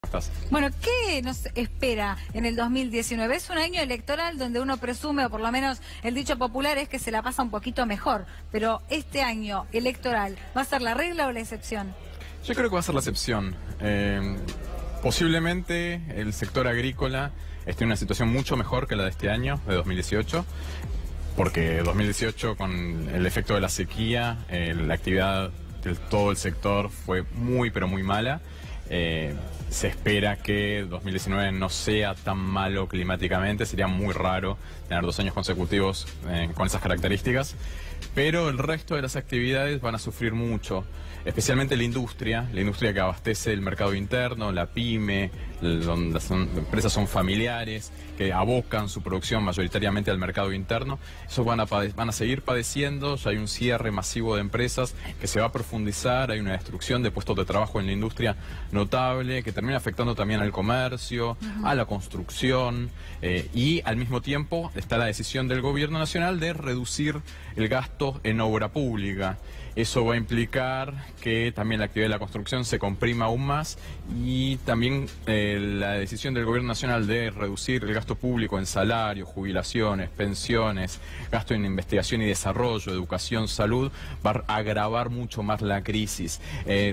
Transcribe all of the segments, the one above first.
correctas. Bueno, ¿qué nos espera en el 2019? Es un año electoral donde uno presume, o por lo menos el dicho popular es que se la pasa un poquito mejor, pero este año electoral, ¿va a ser la regla o la excepción? Yo creo que va a ser la excepción. Posiblemente el sector agrícola esté en una situación mucho mejor que la de este año, de 2018, porque 2018 con el efecto de la sequía, la actividad de todo el sector fue muy pero muy mala. Se espera que 2019 no sea tan malo climáticamente, sería muy raro tener 2 años consecutivos con esas características, pero el resto de las actividades van a sufrir mucho, especialmente la industria que abastece el mercado interno, la pyme, donde las empresas son familiares, que abocan su producción mayoritariamente al mercado interno. Esos van a seguir padeciendo. Ya hay un cierre masivo de empresas que se va a profundizar, hay una destrucción de puestos de trabajo en la industria notable, que termina afectando también al comercio, a la construcción, y al mismo tiempo está la decisión del gobierno nacional de reducir el gasto en obra pública. Eso va a implicar que también la actividad de la construcción se comprima aún más, y también la decisión del gobierno nacional de reducir el gasto público en salarios, jubilaciones, pensiones, gasto en investigación y desarrollo, educación, salud, va a agravar mucho más la crisis.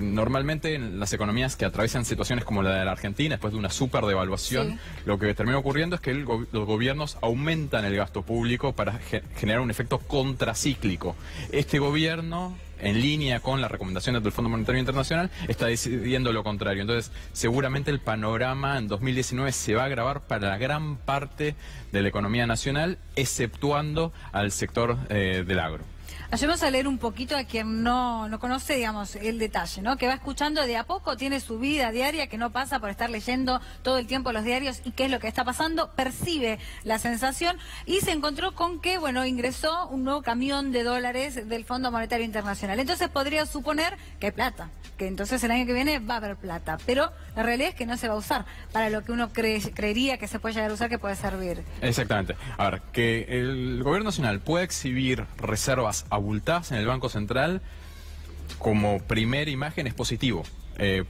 Normalmente en las economías que atraviesan situaciones como la de la Argentina, después de una superdevaluación, sí, lo que termina ocurriendo es que los gobiernos aumentan el gasto público para generar un efecto contracíclico. Este gobierno, en línea con las recomendaciones del Fondo Monetario Internacional, está decidiendo lo contrario. Entonces, seguramente el panorama en 2019 se va a agravar para la gran parte de la economía nacional, exceptuando al sector del agro. Ayudemos a leer un poquito a quien no conoce, digamos, el detalle, ¿no? Que va escuchando de a poco, tiene su vida diaria, que no pasa por estar leyendo todo el tiempo los diarios y qué es lo que está pasando, percibe la sensación y se encontró con que, bueno, ingresó un nuevo camión de dólares del Fondo Monetario Internacional. Entonces podría suponer que hay plata, que entonces el año que viene va a haber plata, pero la realidad es que no se va a usar para lo que uno creería que se puede llegar a usar, que puede servir. Exactamente. A ver, que el gobierno nacional pueda exhibir reservas abultadas en el Banco Central como primera imagen es positivo,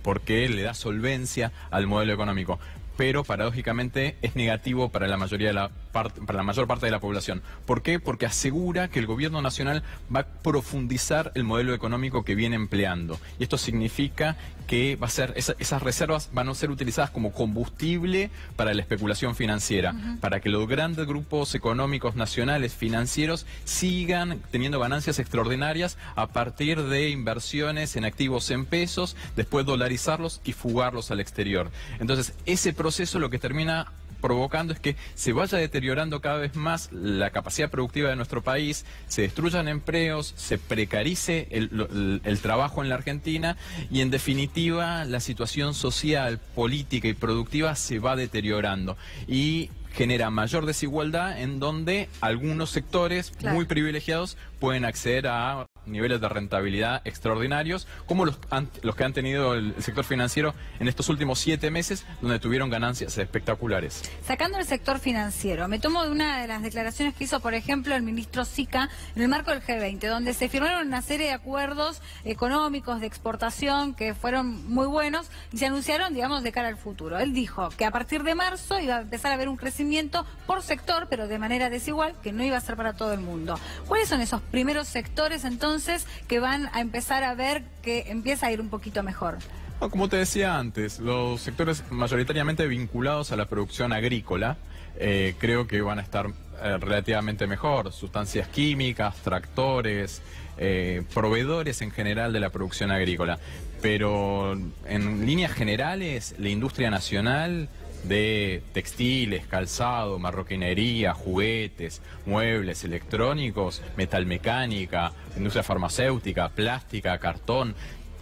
porque le da solvencia al modelo económico, pero paradójicamente es negativo para la mayoría de para la mayor parte de la población. ¿Por qué? Porque asegura que el gobierno nacional va a profundizar el modelo económico que viene empleando. Y esto significa que va a ser esas reservas van a ser utilizadas como combustible para la especulación financiera, para que los grandes grupos económicos nacionales financieros sigan teniendo ganancias extraordinarias a partir de inversiones en activos en pesos, después dolarizarlos y fugarlos al exterior. Entonces, ese proceso lo que termina provocando es que se vaya deteriorando cada vez más la capacidad productiva de nuestro país, se destruyan empleos, se precarice el trabajo en la Argentina y, en definitiva, la situación social, política y productiva se va deteriorando y genera mayor desigualdad, en donde algunos sectores muy privilegiados pueden acceder a niveles de rentabilidad extraordinarios, como los que han tenido el sector financiero en estos últimos 7 meses, donde tuvieron ganancias espectaculares. Sacando el sector financiero, me tomo de una de las declaraciones que hizo, por ejemplo, el ministro Sica en el marco del G20, donde se firmaron una serie de acuerdos económicos de exportación que fueron muy buenos y se anunciaron, digamos, de cara al futuro. Él dijo que a partir de marzo iba a empezar a haber un crecimiento por sector, pero de manera desigual, que no iba a ser para todo el mundo. ¿Cuáles son esos primeros sectores, entonces, que van a empezar a ver que empieza a ir un poquito mejor? No, como te decía antes, los sectores mayoritariamente vinculados a la producción agrícola, creo que van a estar relativamente mejor. Sustancias químicas, tractores, proveedores en general de la producción agrícola. Pero en líneas generales, la industria nacional de textiles, calzado, marroquinería, juguetes, muebles, electrónicos, metalmecánica, industria farmacéutica, plástica, cartón,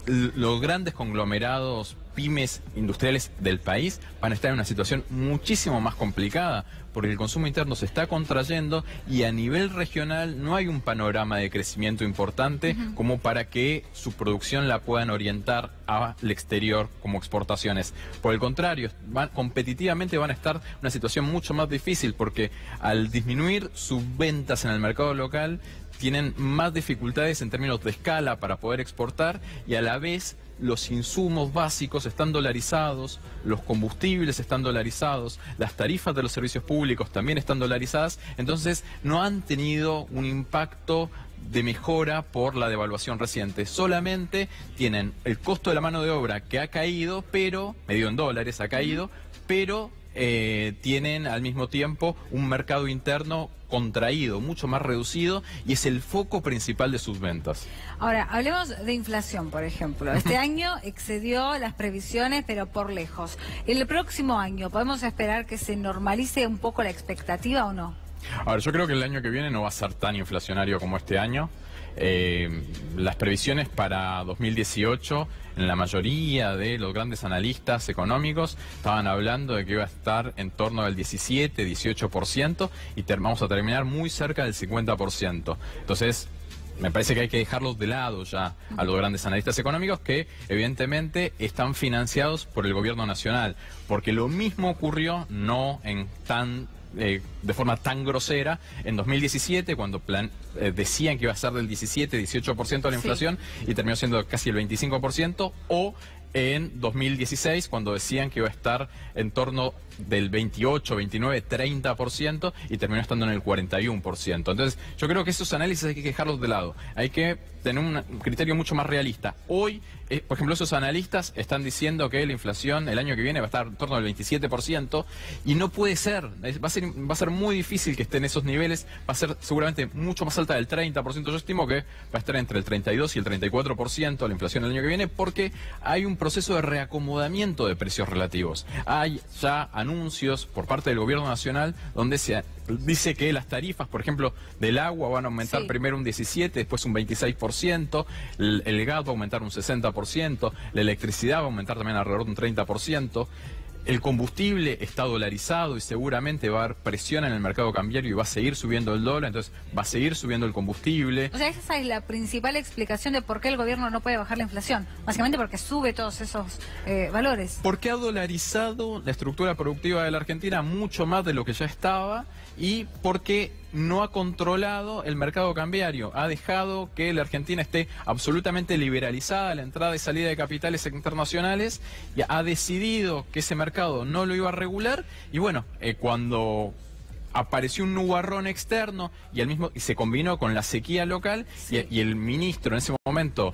los grandes conglomerados, pymes industriales del país van a estar en una situación muchísimo más complicada, porque el consumo interno se está contrayendo y a nivel regional no hay un panorama de crecimiento importante como para que su producción la puedan orientar al exterior como exportaciones. Por el contrario, competitivamente van a estar en una situación mucho más difícil, porque al disminuir sus ventas en el mercado local, tienen más dificultades en términos de escala para poder exportar y a la vez los insumos básicos están dolarizados, los combustibles están dolarizados, las tarifas de los servicios públicos también están dolarizadas, entonces no han tenido un impacto de mejora por la devaluación reciente. Solamente tienen el costo de la mano de obra que ha caído, pero, medido en dólares, ha caído, pero tienen al mismo tiempo un mercado interno contraído, mucho más reducido, y es el foco principal de sus ventas. Ahora, hablemos de inflación, por ejemplo. Este año excedió las previsiones, pero por lejos. ¿El próximo año podemos esperar que se normalice un poco la expectativa o no? Ahora, yo creo que el año que viene no va a ser tan inflacionario como este año. Las previsiones para 2018, en la mayoría de los grandes analistas económicos, estaban hablando de que iba a estar en torno del 17-18% y vamos a terminar muy cerca del 50%. Entonces, me parece que hay que dejarlos de lado ya a los grandes analistas económicos que evidentemente están financiados por el gobierno nacional, porque lo mismo ocurrió no en de forma tan grosera en 2017 cuando decían que iba a ser del 17-18% la inflación y terminó siendo casi el 25%, o en 2016 cuando decían que iba a estar en torno del 28, 29, 30% y terminó estando en el 41%. Entonces yo creo que esos análisis hay que dejarlos de lado, hay que tener un criterio mucho más realista. Hoy, por ejemplo, esos analistas están diciendo que la inflación el año que viene va a estar en torno al 27% y no puede ser, va a ser muy difícil que esté en esos niveles, va a ser seguramente mucho más alta del 30%, yo estimo que va a estar entre el 32 y el 34% la inflación el año que viene, porque hay un proceso de reacomodamiento de precios relativos. Hay ya anuncios por parte del gobierno nacional donde se dice que las tarifas, por ejemplo, del agua van a aumentar primero un 17%, después un 26%, el gas va a aumentar un 60%, la electricidad va a aumentar también alrededor de un 30%. El combustible está dolarizado y seguramente va a haber presión en el mercado cambiario y va a seguir subiendo el dólar, entonces va a seguir subiendo el combustible. O sea, esa es la principal explicación de por qué el gobierno no puede bajar la inflación. Básicamente porque sube todos esos valores. Porque ha dolarizado la estructura productiva de la Argentina mucho más de lo que ya estaba y porque no ha controlado el mercado cambiario. Ha dejado que la Argentina esté absolutamente liberalizada a la entrada y salida de capitales internacionales y ha decidido que ese mercado no lo iba a regular y bueno, cuando apareció un nubarrón externo y se combinó con la sequía local y el ministro en ese momento,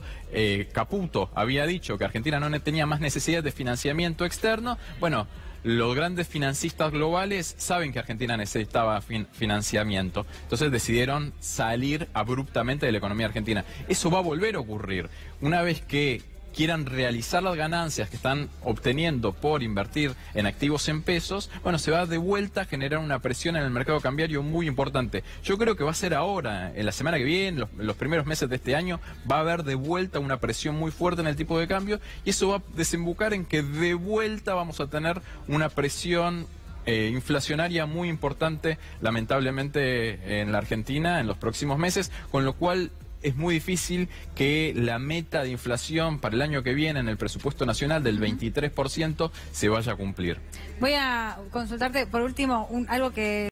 Caputo, había dicho que Argentina no tenía más necesidad de financiamiento externo. Bueno, los grandes financistas globales saben que Argentina necesitaba financiamiento, entonces decidieron salir abruptamente de la economía argentina. Eso va a volver a ocurrir. Una vez que quieran realizar las ganancias que están obteniendo por invertir en activos en pesos, bueno, se va de vuelta a generar una presión en el mercado cambiario muy importante. Yo creo que va a ser ahora, en la semana que viene, los primeros meses de este año, va a haber de vuelta una presión muy fuerte en el tipo de cambio y eso va a desembocar en que de vuelta vamos a tener una presión inflacionaria muy importante, lamentablemente, en la Argentina en los próximos meses, con lo cual es muy difícil que la meta de inflación para el año que viene en el presupuesto nacional del 23% se vaya a cumplir. Voy a consultarte por último algo que